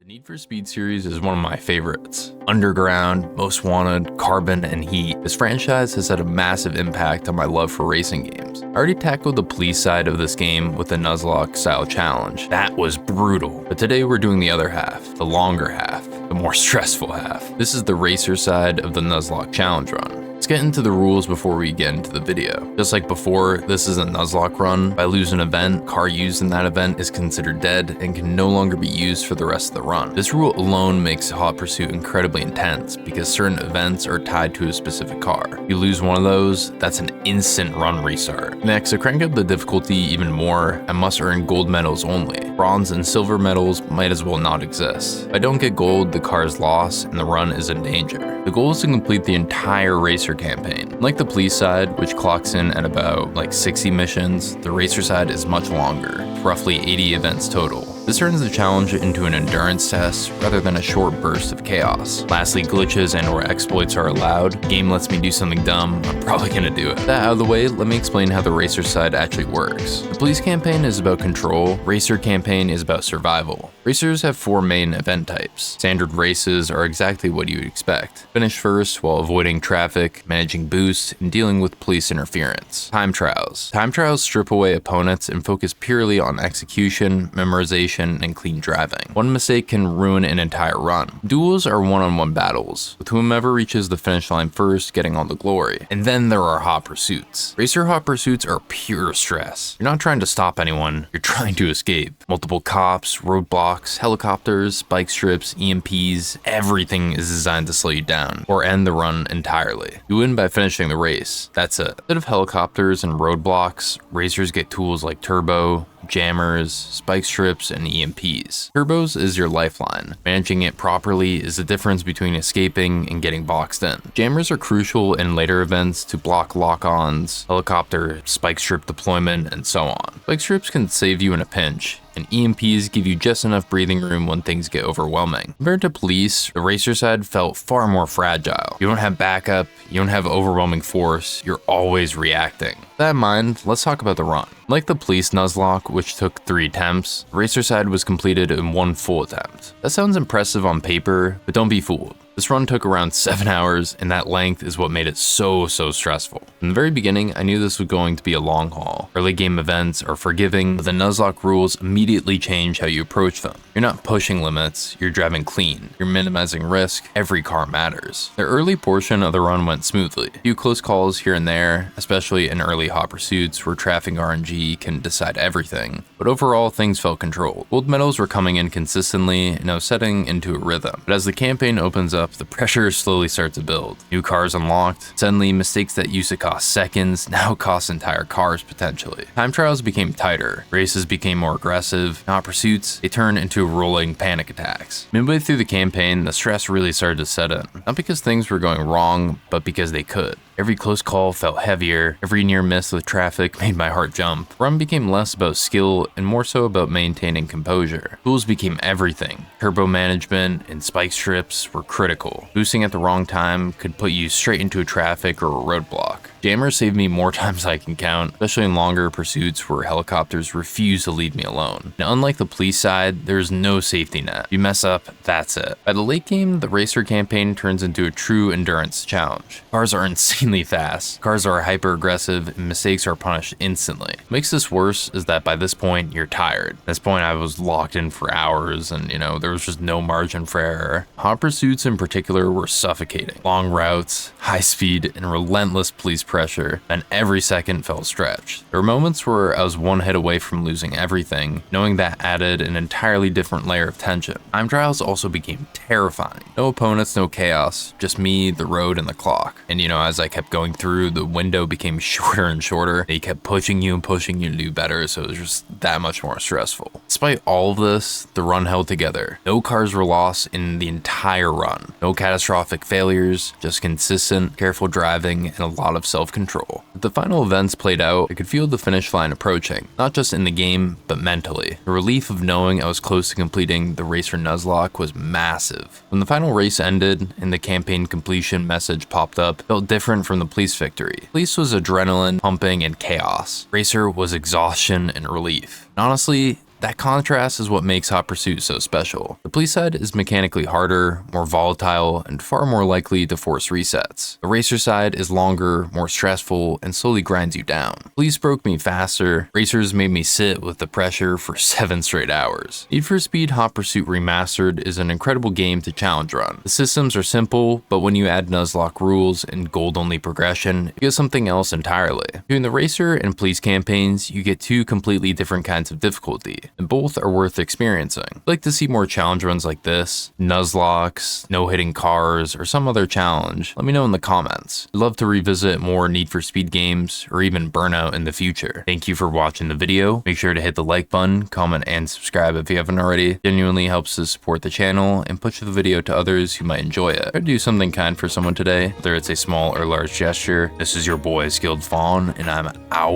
The Need for Speed series is one of my favorites. Underground, Most Wanted, Carbon, and Heat. This franchise has had a massive impact on my love for racing games. I already tackled the police side of this game with the Nuzlocke style challenge. That was brutal. But today we're doing the other half, the longer half, the more stressful half. This is the racer side of the Nuzlocke challenge run. Let's get into the rules before we get into the video. Just like before, this is a Nuzlocke run. If I lose an event, car used in that event is considered dead and can no longer be used for the rest of the run. This rule alone makes Hot Pursuit incredibly intense because certain events are tied to a specific car. If you lose one of those, that's an instant run restart. Next, I crank up the difficulty even more and must earn gold medals only. Bronze and silver medals might as well not exist. If I don't get gold, the car is lost and the run is in danger. The goal is to complete the entire racer campaign. Unlike the police side, which clocks in at about 60 missions, the racer side is much longer, roughly 80 events total. This turns the challenge into an endurance test rather than a short burst of chaos. Lastly, glitches and or exploits are allowed. The game lets me do something dumb, I'm probably gonna do it. That out of the way, let me explain how the racer side actually works. The police campaign is about control, racer campaign is about survival. Racers have 4 main event types. Standard races are exactly what you would expect. Finish first while avoiding traffic, managing boosts, and dealing with police interference. Time trials. Time trials strip away opponents and focus purely on execution, memorization, and clean driving. One mistake can ruin an entire run. Duels are one-on-one battles, with whomever reaches the finish line first getting all the glory. And then there are hot pursuits. Racer hot pursuits are pure stress. You're not trying to stop anyone, you're trying to escape. Multiple cops, roadblocks, helicopters, spike strips, EMPs, everything is designed to slow you down, or end the run entirely. You win by finishing the race, that's it. Instead of helicopters and roadblocks, racers get tools like turbo, jammers, spike strips, and EMPs. Turbos is your lifeline. Managing it properly is the difference between escaping and getting boxed in. Jammers are crucial in later events to block lock-ons, helicopter, spike strip deployment, and so on. Spike strips can save you in a pinch, and EMPs give you just enough breathing room when things get overwhelming. Compared to police, the racer side felt far more fragile. You don't have backup, you don't have overwhelming force, you're always reacting. With that in mind, let's talk about the run. Like the police Nuzlocke, which took 3 attempts, the racer side was completed in 1 full attempt. That sounds impressive on paper, but don't be fooled. This run took around 7 hours, and that length is what made it so stressful. From the very beginning, I knew this was going to be a long haul. Early game events are forgiving, but the Nuzlocke rules immediately change how you approach them. You're not pushing limits, you're driving clean. You're minimizing risk, every car matters. The early portion of the run went smoothly. A few close calls here and there, especially in early hot pursuits where traffic RNG can decide everything, but overall things felt controlled. Gold medals were coming in consistently, and I was setting into a rhythm. But as the campaign opens up, the pressure slowly starts to build. New cars unlocked. Suddenly, mistakes that used to cost seconds now cost entire cars potentially. Time trials became tighter. Races became more aggressive. Hot pursuits, they turned into rolling panic attacks. Midway through the campaign, the stress really started to set in. Not because things were going wrong, but because they could. Every close call felt heavier, every near miss with traffic made my heart jump. The run became less about skill and more so about maintaining composure. Tools became everything. Turbo management and spike strips were critical. Boosting at the wrong time could put you straight into a traffic or a roadblock. Jammers saved me more times I can count, especially in longer pursuits where helicopters refuse to leave me alone. Now, unlike the police side, there's no safety net. If you mess up, that's it. By the late game, the racer campaign turns into a true endurance challenge. Cars are insanely fast, cars are hyper aggressive, and mistakes are punished instantly. What makes this worse is that by this point, you're tired. At this point, I was locked in for hours and there was just no margin for error. Hot pursuits in particular were suffocating. Long routes, high speed, and relentless police pressure, and every second felt stretched. There were moments where I was one hit away from losing everything, knowing that added an entirely different layer of tension. Time trials also became terrifying. No opponents, no chaos, just me, the road, and the clock. And as I kept going through, the window became shorter and shorter. They kept pushing you to do better, so it was just that much more stressful. Despite all of this, the run held together. No cars were lost in the entire run. No catastrophic failures, just consistent, careful driving, and a lot of self-control. As the final events played out, I could feel the finish line approaching, not just in the game, but mentally. The relief of knowing I was close to completing the racer Nuzlocke was massive. When the final race ended and the campaign completion message popped up, it felt different from the police victory. Police was adrenaline, pumping, and chaos. Racer was exhaustion and relief. And honestly, That contrast is what makes Hot Pursuit so special. The police side is mechanically harder, more volatile, and far more likely to force resets. The racer side is longer, more stressful, and slowly grinds you down. Police broke me faster, racers made me sit with the pressure for 7 straight hours. Need for Speed Hot Pursuit Remastered is an incredible game to challenge run. The systems are simple, but when you add Nuzlocke rules and gold-only progression, you get something else entirely. Doing the racer and police campaigns, you get 2 completely different kinds of difficulty, and both are worth experiencing. I'd like to see more challenge runs like this, Nuzlocks, no-hitting cars, or some other challenge. Let me know in the comments. I'd love to revisit more Need for Speed games, or even Burnout in the future. Thank you for watching the video. Make sure to hit the like button, comment, and subscribe if you haven't already. It genuinely helps to support the channel and push the video to others who might enjoy it. Try to do something kind for someone today, whether it's a small or large gesture. This is your boy, Skilled Fawn, and I'm out.